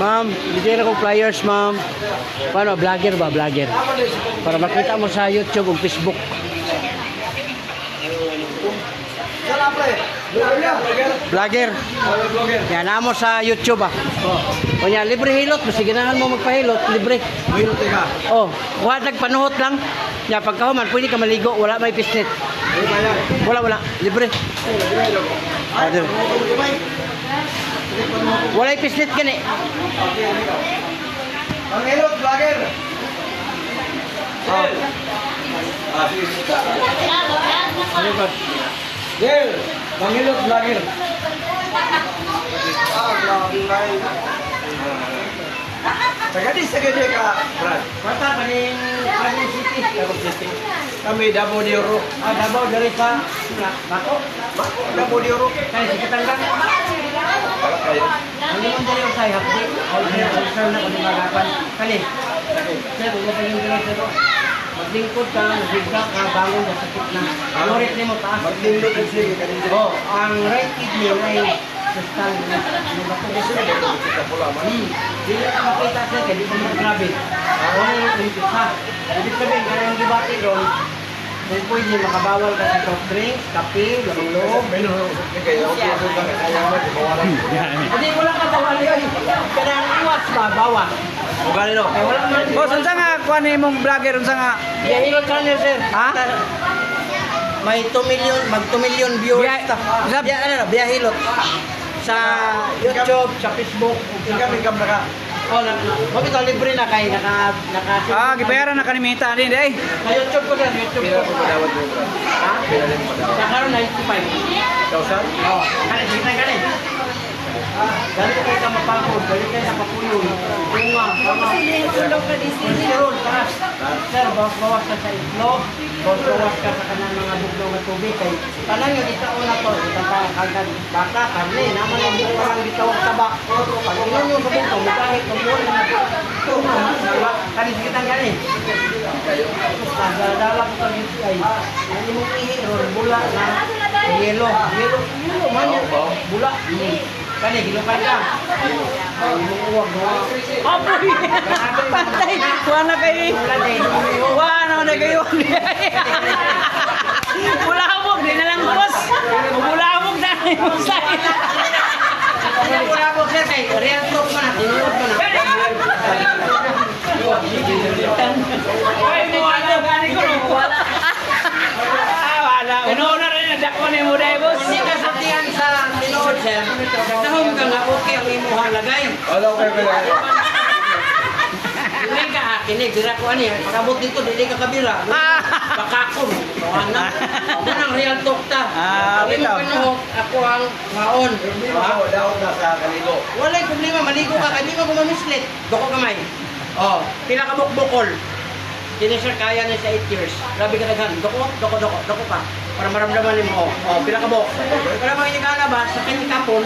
Ma'am, bigyan ako flyers, ma'am. Paano, vlogger ba? Vlogger. Para makita mo sa YouTube o Facebook. Vlogger. Yan, mo sa YouTube ah. O yan, libre hilot. Basta ganahan mo magpahilot, libre. Hilot ka. Oh, huwag nagpanuhot lang. Ya, pagkahuman, pwede ka maligo. Wala may pisnet. Wala. Libre. Wala yung pisnet gani. Panghilot, vlogger. Oh. Gel, panghilot, vlogger. Sagadi ka, Brad. Mata, paning city. Kami Davao de Oro. Davao dari sa Bako. Davao de Oro. Kaya si Katanggang. Ano man dari usay hapdi? All na kung magapan. Kali. Sir, wala tayong dire sa maglingkod ka, magbigak ka, bangon ka sakit na. Lorit ni mo taas. Maglindot ang sige kanina. Oh, ang right kidney ay kristal na. Dili ka makita sir, kaya di pa mag-grabe. Wala yung umpisa. Ibig sabihin, kaya yung dibati doon, kung pwede makabawal ka sa soft drinks, kape, loob. Hindi, wala ka bawal yun. Kaya ang iwas ba, bawal. Ugali no. Kaya wala man. Boss, unsa nga kuan imong vlogger unsa nga? Biyahilot channel sir. Ha? May 2 million, mag 2 million viewers. Biyahilot. Sa YouTube, sa Facebook. Income na ka. Oh, mabito libre na kay naka Gibayaran na kanimita din day. Sa YouTube ko din, YouTube ko. Padawat mo bro. Ha? Pila din padawat. Sa karon 95. 1,000? Oh, kani sige kani. Dali kayo sa mapagod, dali kayo sa kapuyon. Bunga, Tulog ka din sila. Sirol, taras. Sir, bawas ka sa itlog. Bawas ka sa kanang mga bugnaw na tubig. Kay tanan yung itaon na to. Kagad baka, karne. Naman yung hindi parang bitawag taba. Pag inon yung sabihin ko, magkahit ng buwan na kani sige tang kani. Nagdadala ko kang UTI. Hindi mo ihi, bula na yelo. Yelo man yung bula. Kani, hilupay ka. Uwag mo. Apoy! Patay! Wala kayo. Wala na kayo. Bulabog! Di na lang boss! Bulabog na yung sa'yo. Hindi po na po sir kay real talk mo na. Tinulog mo na. Ay, wala gani ko. Wala. Uno na rin. Nadako ni mo dahil boss. Hindi ka satihan sa tinuod sir. Nahong ka nga okay ang imuhang lagay. Wala ko kayo. Hindi ka akin eh. Dira ko ani. Pagabot dito, hindi ka kabila. Bakakon. Ano? Ano ang real talk ta? Ang imo panuhok, ako ang maon. Daot na sa kaligo. Walay problema, maligo ka. Hindi mo gumamislit. Doko kamay. Oh, pila ka bukbukol. Kini sir kaya na sa 8 years. Grabe ka daghan. Doko pa. Para maramdaman mo. Oh, pila ka buk. Para mga inigala ba sa kinikapon,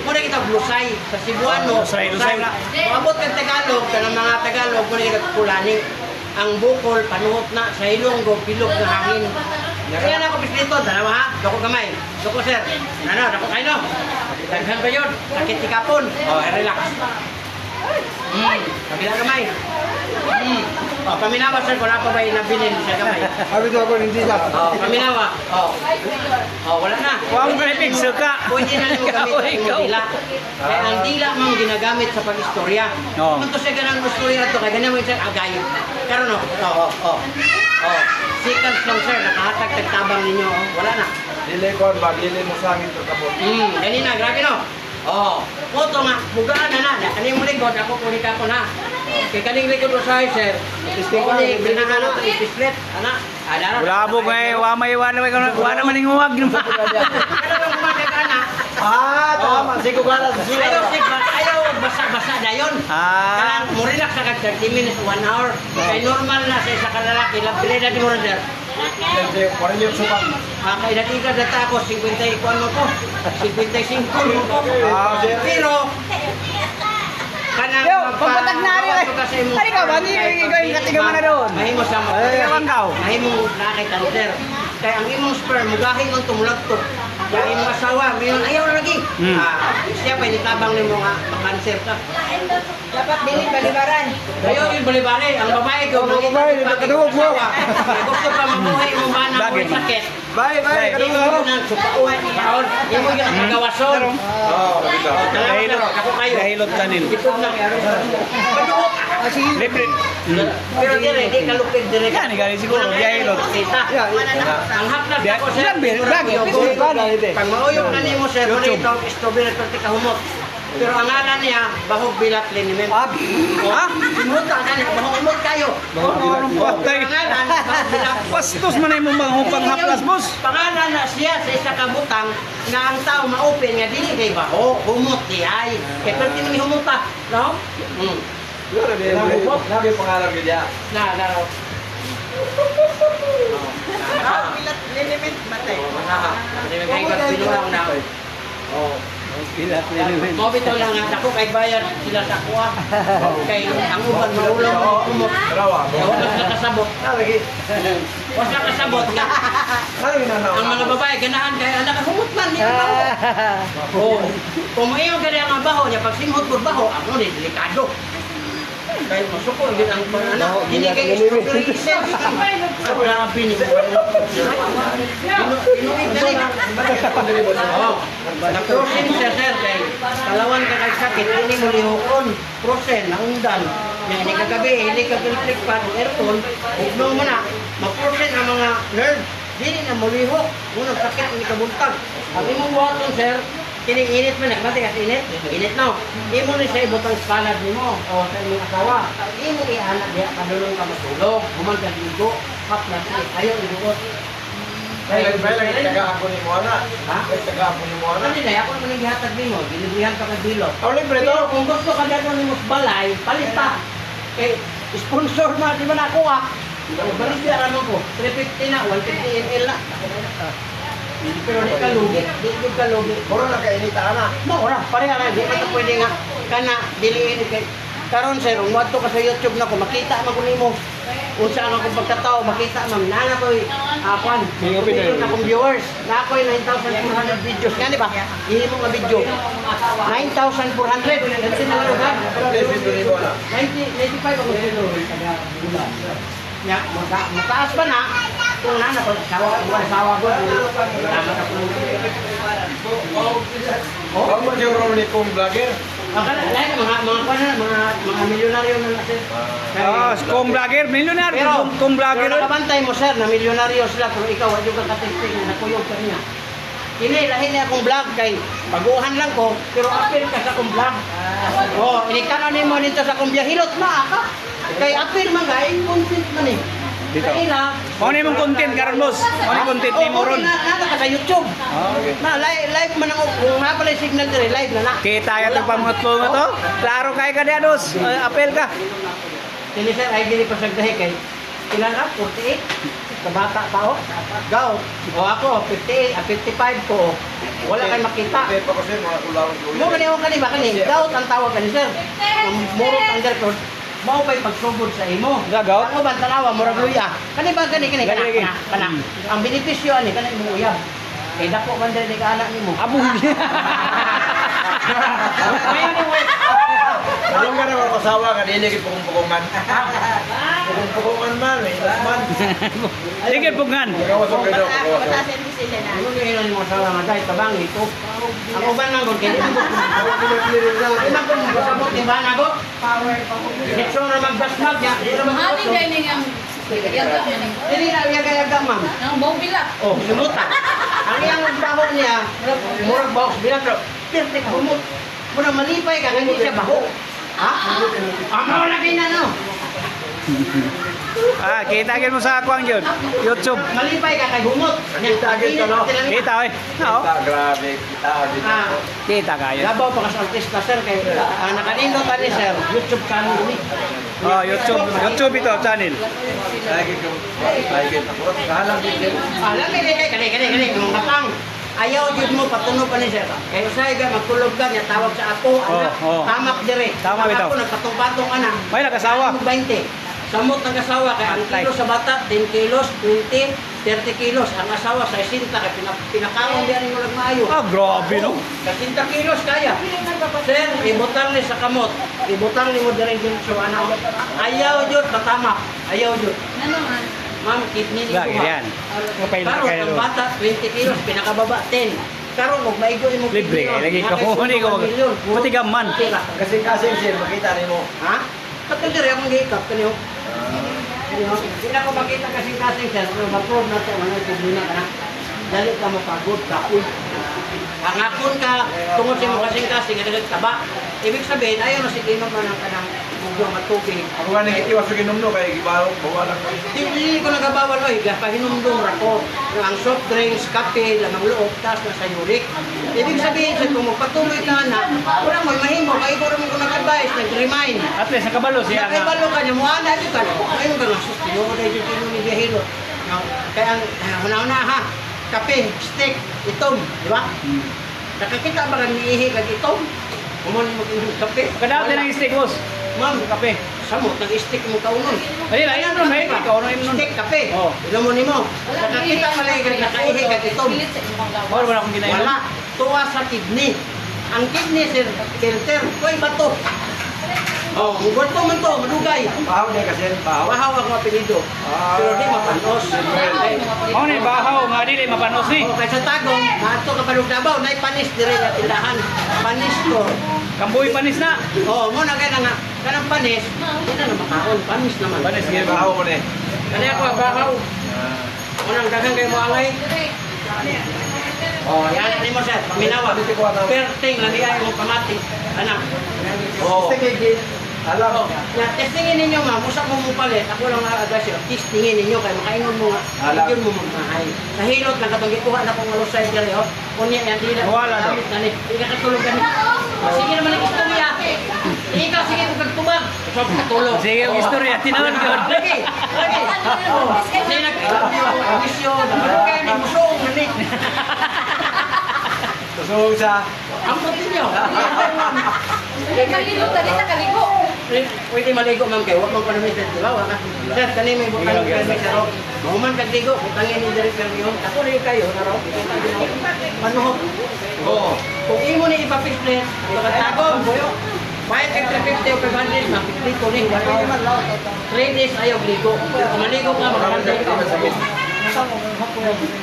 muna kita blusay sa Cebuano. Blusay na. Maabot kang Tagalog, kanang mga Tagalog, muna kita kulani. Ang bukol, panuhot na sa Ilonggo, pilog na hangin. Kaya na ako bislito, dalawa ha? Doko gamay. Doko sir. Doko kayo no? Daghan ba yun? Sakit tikapon. Oh, relax. Kabila gamay. Oh, paminawa sir, wala pa ba yung nabilin sa gamay? Sabi ko ako hindi na. Oh, paminawa. Oh, wala na. Huwag mo ipig suka. Pwede na mo gamit ang dila. Kaya ang dila mong ginagamit sa pag-istorya. Oo. Kung to siya ganang istorya ito, kaya ganyan mo yung agay. Karon no? Oh. Seconds lang sir, nakahatag tagtabang ninyo. Oh. Wala na. Dili ko ba, dili mo sa akin ito kapot. Ganina, grabe no? Oh, moto nga, bugaan na. Kaning mo likod, ako kunin ka ko na. Kay kaning likod mo sa sir. Isting ko ni, binahano, ipislet. Ana, Bulabog eh. Wala maning huwag. Ano yung kumakas ana? Tama. Sigo ka na. Ayaw, basa-basa na yun. Kailangan mo relax na kag 30 minutes, 1 hour. Kaya normal na sa isa ka lalaki, lapilay na di mo na sir. Parang yung suka. Kaya nakita data ako, 50 mo ko. 55 mo ko. Pero, kanang Yo, pampatag na rin eh. Hari ka ba? Hindi yung katigaw na doon. Mahimo sa Ewan ka. mahimo nakita sir. Kaya ang imong sperm, mugahin ang tumulagto. Yung mga asawa, mayroon ayaw na lagi. Hmm. Siya pa initabang ni mo nga, makanser ka. Dapat dili balibaran. Ayaw yung balibari, ang babae ko, Ang babae, nagkadungog mo. Gusto pa mabuhay mo ba na Bakit? may sakit. Bye, bye. Hindi mo Kadungog. na supauan, kaon. Hindi mo yung nagagawason. Oo, dito. Dahilot. Ako kayo. Dahilot channel. Ito na kaya. Libre. Pero dire, di kalupit dire. Yan, galing siguro, dahilot. Kita. Ang haplas ako sir. Bakit? Pag mauyok na nimo sir, muna itong strawberry torte kahumot. Pero ang ngalan niya, bahog bilat liniment. Ha? Simot ka na, bahog umot kayo. Anong patay? Ang ngalan, bahog bilat. Pastos man ay mong mga upang haplas, boss. Pangalan na siya sa isa kabutang nga ang tao ma-open nga dili kay baho, humot di ay. Kaya pwede nang humuta, no? Nabi pangalan ko diya. Na. Pilat element matay. Hindi mo kay pagpiluang na. Oh. Pilat element. Mo bitaw lang nga ako kay bayad sila sa kuha. Kay ang uban maulong humot. Rawa. Ya wala sa kasabot. Wala kasabot nga. Ano ginanaw? Ang mga babae ganahan kay anak humot man di ba? Oh. Kung mayo gani ang baho niya pag simhot pud baho, ako ni delikado. Kaya masuko din ang anak. Hindi kay strawberry essence. Wala ang pinig. Inuwi dali. Oh. Nag-prosen siya sir kay kalawan ka kay sakit, hindi mo lihokon. Prosen, naundan. Yan, hindi kagabi, hindi ka electric fan, aircon. Ugno mo na, mag-prosen ang mga nerve. Dili na mo lihok. Unang sakit, hindi ka buntag. Ang imong buhaton sir, kining-init mo, nagmati kasi init. Init no. Imo ni sa ibutang spalad ni mo o sa imong asawa. Imo i-anak diya, padulong ka matulog. Human ka ligo, haplas, ayaw ibuot. Bayan taga ako ni Moana. Ha? Taga ako ni Moana. Ano na, ako naman naghihatag din mo, dilibrihan ka ng bilog. Ang libre to. Pero kung gusto ka dyan ng balay, palita. Eh, sponsor na, di ba na ako ah? Balik niya naman ko, 350 na, 150 ml na. Pero di ka lugi, di ka lugi. Puro nakainita na. No, ora, pareha na, di pa ito pwede nga, kana, diliin kay, karon sir, umwadto ka sa YouTube na ko, makita mo ko nimo. Kung saan akong pagkatao, makita mo, nana ko'y, kwan, kumipin na akong viewers, na ako'y 9,400 videos, nga di ba? Hindi mo nga video. 9,400, ganti na lang ha? 95 ako sino. Ya, mataas pa na, kung nana ko, sawa ko, tama ka po. Oh, ang magiging ni kong vlogger. Lahat mga milyonaryo na natin. Ah, kung vlogger, millionaire. Pero, Kung vlogger. pero nakabantay mo sir na milyonaryo sila pero ikaw wala ka katesting na kuyog ka niya. Kini lahi niya akong vlog kay baguhan lang ko pero apil ka sa akong vlog. Oh, inikana nimo nito sa akong biyahilot na ka. Kay apil man gay content man eh. Dito. Kay ila. Ano yung content karon, boss? Ano yung content ni mo ron? Na ka sa YouTube. Na live man ako kung nga pala yung signal dire live na na. Kita ya to pa mga tulong to. Klaro kay ka diya, boss. Apel ka. Kini sir ay dili pa sagdahi kay ilan ka 48 kabata pa ho. Gaw. O ako 58 55 ko. Wala kay makita. Hindi pa kasi mga kulawang Mo gani ako kanina kani. Gaw ang tawag kani sir. Ang murot ang record. Mao pa'y pagsugod sa imo. Gagaw? Ako ba tanawa murag luya. Kani ba kani Gani, gani. kana. Ang benepisyo ani kani mo uyab. Kay dako man diri ka anak nimo. Abo. Alam ka naman kasawa ka, dili kay pukong-pukungan. Pukong-pukungan man, eh. Man. Sige pugan. Nagawasok kayo. Patasin mo sila na. Ano ni ilan mo sa mga dai tabang ito. Ang uban man gud kay imo. Imo ko mo sabot ni ba nago? Dito na magbasmag ya. Dito na Ating magbasmag. dining ang yaga man. Dili na yaga ma'am. Ang bawang bila. Oh, sumuta. Ang iyang baho niya, murag baho, bilang pero, perfect humot. Muna malipay ka, hindi siya baho. Ha? Amaw lagi na, no? Ah, kita mo sa kuang yun. YouTube. Malipay ka kay humot. Kita agad ka, no? Kita oy. Oo. Grabe, kita agad. Ah, Kita kayo. labaw pa ka sa artista, sir, kay nakanindot ka ni, sir, YouTube channel ni. Oh, YouTube. YouTube ito channel. Lagi ko. Lagi ko. Kahalang din. Alam mo, kani, mga matang. Ayaw jud mo patuno pa ni sir. Kaya usay ka magtulog ka niya tawag sa ako, anak. Oh. Tamak dire. Tama bitaw. Ako nagpatong-patong anak. May nakasawa. 20. Samot ng asawa, kaya ang kilo sa bata, 10 kilos, 20, 30 kilos. Ang asawa, 60, kaya pinakaon diyan yung walang maayo. Ah, grabe no. 60 kilos kaya. Sir, ibutang ni sa kamot. Ibutang ni mo din yung suwana. Ayaw yun, tatama. Ayaw yun. Ano man? Ma'am, kidney ni Lagi ko. yan. Kapay na Karon, kayo ang doon. bata, 20 kilos, pinakababa, 10. Karon, kung maigo mo Libre kayo. Lagi ka mo. Hindi ko mag... Pati gaman. Kasing-kasing sir, makita rin mo. Ha? Kapag diri akong hikap, kanyo. Hindi na ko makita kasing-kasing, sir. Pero ma-prove na ito, ano yung problema ka na. Dali ka mapagod ka. Uy. Angakon ka, tungod sa mga kasing-kasing, kadagag taba. Ibig sabihin, ayaw na sige naman ang kanang mugyo matubig. Ako nga nagitiwas sa kinumno, kaya ibalong, bawalan ko. Hindi ko nagabawal, oy, pahinumdum rako. Ang soft drinks, kape, lamang loob, taas na sa uric. Ibig sabihin, sir, kung magpatuloy ka na, wala mo, mahimo, kaya ko rin ko nag-advise, nag-remind. At least nakabalo siya nga. Nakibalo ka niya, muha na ka. Ngayon ka lang, sus, tinuko tayo dito ni Biyahilo. Kaya, una-una ha, kape, steak, itom, di ba? Nakakita ba kang niihi kag itom? Kumon mo kong kape. Kadati ng steak boss. Ma'am, Kape. samot, nag-stick mo kaunon. Ay, na yan ron. Ay, ikaw na yun nun. Stick, kape. Oh. Inom mo ni mo. Nakakita mo lang kag nakaihi kag itom. Pilit sa ibang lawas. Wala akong ginainom. Wala. Tuwa sa kidney. Ang kidney, sir, filter. Koy, bato. Oh, ang bato man to, madugay. Bahaw niya kasi, bahaw. Bahaw ang apelido. Pero di mapanos. Mao ni bahaw nga dili mapanos ni. O, kaysa tagong, maato ka palug Davao, na panis dire nga tindahan. Panis ko. Kambuhi panis na. Oh, mo na kaya nga, kanang panis, hindi na makaon, panis naman. Panis gyud. Bahaw mo na eh. Kani ako, bahaw. Unang daghang kayo mo angay. Oh, yan, ni mo sir, paminawa. Perting, laliay mo pamati. Anak. Oo. Alam. Oh, na testingin ninyo ma'am, usap mo palit, ako lang na-advise yun, testingin ninyo, kaya makaingon mo nga, Alam. yun mo magmahay. Sa hilot, nagkatong gikuha na kong alusay diri, oh. Kunya yan, di na. Wala na. Damit na ni. Hindi ka katulog gani. Sige naman ang istorya. Ikaw, sige kung kagtubag. So, katulog. Sige, ang istorya, tinawag yun. Lagi, lagi. Oh, kasi nag-wisyon, kaya ni musong, nani. Susunod sa... Ang putin nyo. Kaligo, tali sa kaligo. Pwede maligo ma'am kayo, huwag mong panamitin, di ba? Sir, kanina may butang ng permit na raw. Mahuman kagdigo, butangin yung director yun. Ako rin kayo na raw. Manuhok. Oo. Kung imo ni ipapixlet, pagkatagong, boyo. Bayad kag 350 o 500, mapixlito ni. 3 days ayaw ligo. Pero kung maligo ka, makakantay ka.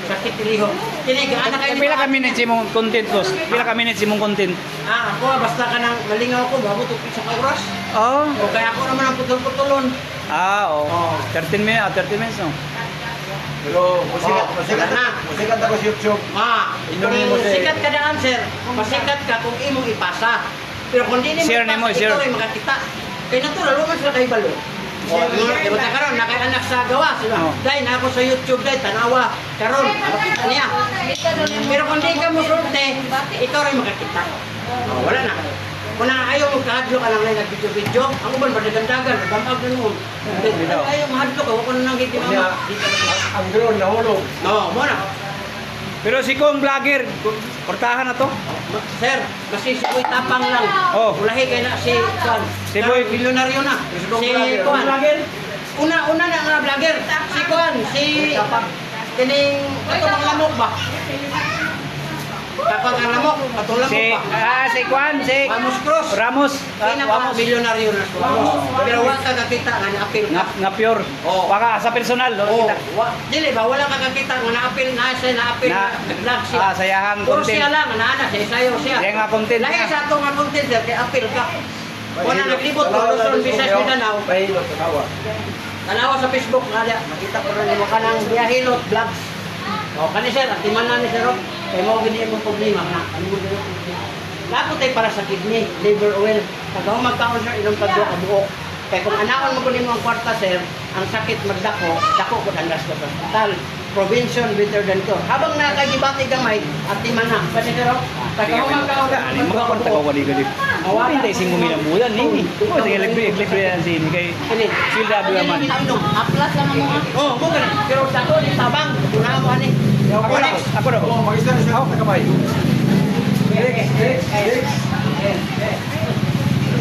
Sakit liho. Kini, gaana kayo ni Pila ka minutes imong content boss? Pila ka minutes imong content? Ako, basta ka nang malingaw ko, bago tupit sa kauras. Oh. O kaya ako naman ang putol-putulon. Ah, oh. Oh. 13 minutes, 30 minutes no. Pero, musikat na. Musikat ako sa YouTube. Inumin mo Kung si- sikat ka daan, sir, pasikat ka kung imong ipasa. Pero kung di Share mo nimo, ipasa, share. ikaw ay makakita. Kaya natural, lumas na kayo balo. Di ba ta karon nakay-anak sa gawa sila. Oh. Dahil na ako sa YouTube dahil tanawa. Karon, makita niya. Pero kung di ka mo surte, ikaw rin makakita. Oh, wala na. Kung na ayaw mong kahadlo ka lang na nag-video-video, ang uban ba dagandagan, nagdamag na mo. Ayaw mahadlo ka, huwag ko na nang hiti Niya, mama. Di ka na- ang drone nahulog. No, mo na. Pero si Kong vlogger, portahan na to. Sir, kasi si Boy Tapang lang. Oh. Ulahi kay na si Juan. Si Boy- Milyonaryo na. Si vlogger. Juan. Una na nga vlogger. Si Juan, si kining katong lamok ba? Tapang ang lamok, katong lamok Si ba? si Kwan, si Ramos Cruz. Ramos. Pinaka milyonaryo na siya. Pero wala ka kakita nga na-appeal ka. Nga pure. Oh. Baka sa personal, no? Oh, Kita. dili ba wala ka kakita nga na-appeal na siya na-appeal Na, na nag-vlog siya. sayahan Puro content. siya lang, naana siya, sayo siya. Yan nga content Lahi nga. sa ato nga content sir, kay apil ka. Wala naglibot ko, Luzon, Visayas, Mindanao. Pahilot, tanawa. Tanawa sa Facebook, nga makita ko rin mo ka ng Biyahilot Vlogs. O, kani sir, at timanan ni sir, kaya mo gini mong problema na. Ano mo gini mong problema? Lapo tayo para sa kidney, liver oil. Pag magkaon sir, ilang tagyo ka buok. Kaya kung anaon mo kunin mo ang kwarta sir, ang sakit magdako, dako ko dangas ka sa hospital. Prevention better than cure. Habang nakagibati gamay, at timanan. Pwede sir, pag magkaon Ani mga kontak ko kali kali. Pintay sing mumila bulan ni. Oh, sige libre yan si kay Phil W man. Aplas lang mo. Oh, mo ganun. Pero dako ni tabang, una mo ani. Ako na, ako na. Oo, mag-isa na siya ako kamay.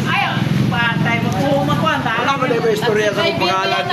Ayaw, patay mo po makwanta. Wala mo na ba Torya sa kong pangalan.